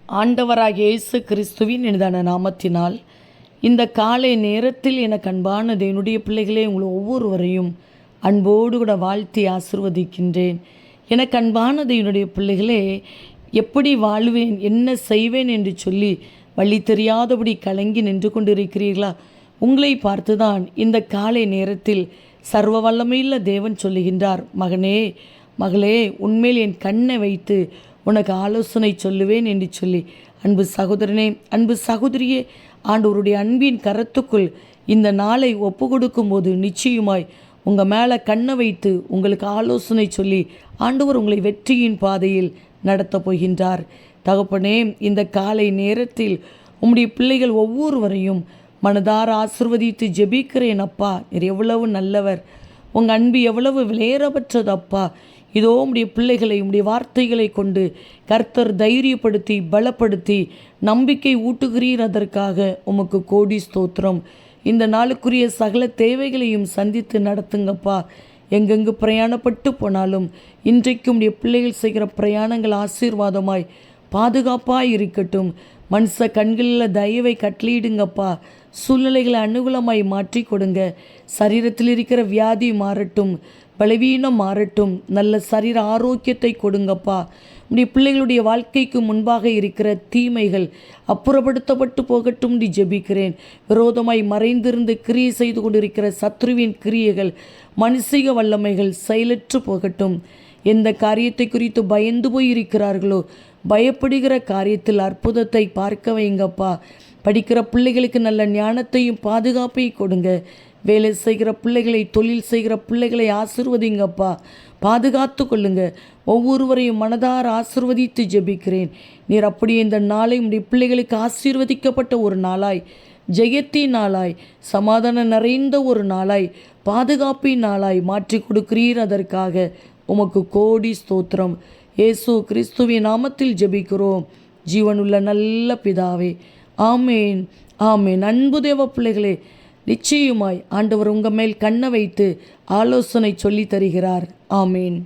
ஆண்டவராகிய இயேசு கிறிஸ்துவின் இனிதான நாமத்தினால் இந்த காலை நேரத்தில் எனக்கு அன்பானது என்னுடைய பிள்ளைகளே, உங்களை ஒவ்வொருவரையும் அன்போடு கூட வாழ்த்தி ஆசிர்வதிக்கின்றேன். எனக்கு அன்பானது என்னுடைய பிள்ளைகளே, எப்படி வாழ்வேன், என்ன செய்வேன் என்று சொல்லி வழி தெரியாதபடி கலங்கி நின்று கொண்டிருக்கிறீர்களா? உங்களை பார்த்துதான் இந்த காலை நேரத்தில் சர்வ வல்லமையுள்ள தேவன் சொல்லுகின்றார், மகனே மகளே, உன்மேல் என் கண்ணை வைத்து உனக்கு ஆலோசனை சொல்லுவேன் என்று சொல்லி. அன்பு சகோதரனே, அன்பு சகோதரியே, ஆண்டவருடைய அன்பின் கரத்துக்குள் இந்த நாளை ஒப்பு கொடுக்கும்போது நிச்சயமாய் உங்கள் மேலே கண்ணை வைத்து உங்களுக்கு ஆலோசனை சொல்லி ஆண்டவர் உங்களை வெற்றியின் பாதையில் நடத்தப் போகின்றார். தகப்பனே, இந்த காலை நேரத்தில் உம்முடைய பிள்ளைகள் ஒவ்வொருவரையும் மனதார ஆசிர்வதித்து ஜெபிக்கிறேன். அப்பா, நீர் எவ்வளவு நல்லவர், உங்கள் அன்பு எவ்வளவு விலையேறப்பட்டது அப்பா. இதோ உம்முடைய பிள்ளைகளை உம்முடைய வார்த்தைகளை கொண்டு கர்த்தர் தைரியப்படுத்தி பலப்படுத்தி நம்பிக்கை ஊட்டுகிறீர். அதற்காக உமக்கு கோடி ஸ்தோத்திரம். இந்த நாளுக்குரிய சகல தேவைகளையும் சந்தித்து நடத்துங்கப்பா. எங்கெங்கு பிரயாணப்பட்டு போனாலும் இன்றைக்கு உம்முடைய பிள்ளைகள் செய்கிற பிரயாணங்கள் ஆசீர்வாதமாய் பாதுகாப்பாய் இருக்கட்டும். மனுஷ கண்களில் தயவை கட்டளையிடுங்கப்பா. சூழ்நிலைகளை அனுகூலமாய் மாற்றி கொடுங்க. சரீரத்தில் இருக்கிற வியாதி மாறட்டும், பலவீனம் மாறட்டும். நல்ல சரீர ஆரோக்கியத்தை கொடுங்கப்பா. உடைய பிள்ளைகளுடைய வாழ்க்கைக்கு முன்பாக இருக்கிற தீமைகள் அப்புறப்படுத்தப்பட்டு போகட்டும் என்று ஜெபிக்கிறேன். விரோதமாய் மறைந்திருந்து கிரியை செய்து கொண்டிருக்கிற சத்ருவின் கிரியைகள், மனுஷிக வல்லமைகள் செயலற்று போகட்டும். எந்த காரியத்தை குறித்து பயந்து போய் இருக்கிறார்களோ, பயப்படுகிற காரியத்தில் அற்புதத்தை பார்க்க வைங்கப்பா. படிக்கிற பிள்ளைகளுக்கு நல்ல ஞானத்தையும் பாதுகாப்பையும் கொடுங்க. வேலை செய்கிற பிள்ளைகளை, தொழில் செய்கிற பிள்ளைகளை ஆசிர்வதிங்கப்பா. பாதுகாத்து கொள்ளுங்க. ஒவ்வொருவரையும் மனதார ஆசிர்வதித்து ஜெபிக்கிறேன். நீர் அப்படியே இந்த நாளை உடைய பிள்ளைகளுக்கு ஆசீர்வதிக்கப்பட்ட ஒரு நாளாய், ஜெயத்தின் நாளாய், சமாதானம் நிறைந்த ஒரு நாளாய், பாதுகாப்பின் நாளாய் மாற்றி கொடுக்கிறீர். அதற்காக உமக்கு கோடி ஸ்தோத்திரம். இயேசு கிறிஸ்துவின் நாமத்தில் ஜெபிக்கிறோம் ஜீவனுள்ள நல்ல பிதாவே. ஆமேன், ஆமேன். அன்பு தேவ பிள்ளைகளே, நிச்சயமாய் ஆண்டவர் உங்கள் மேல் கண்ணை வைத்து ஆலோசனை சொல்லி தருகிறார். ஆமேன்.